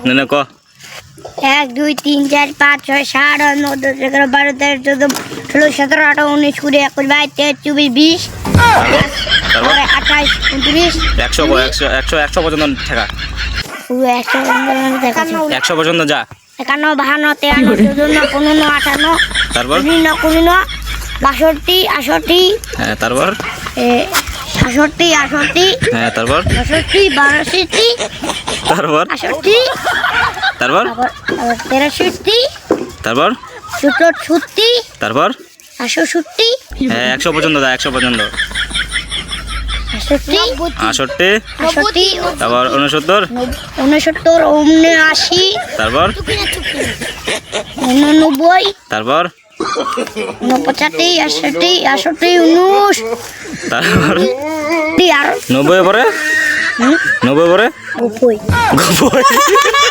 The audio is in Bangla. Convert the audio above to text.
না ক 1 2 3 4 5 6 7 8 9 10 11 12 13 14 16 17 18 19 20 21 22 23 24 25 তারপর 28 29 100 পর্যন্ত টাকা 100 পর্যন্ত যা 51 52 53 54 55 তারপর 59 62 হ্যাঁ তারপর 68 হ্যাঁ তারপর 62 তারপর 63 তারপর 63 তারপর 64 তারপর 68 হ্যাঁ 100 পর্যন্ত যা 100 পর্যন্ত 68 68 তারপর 69 69 তারপর 89 তারপর 89 80 68 19 তারপর আর 90 পরে 90 পরে 90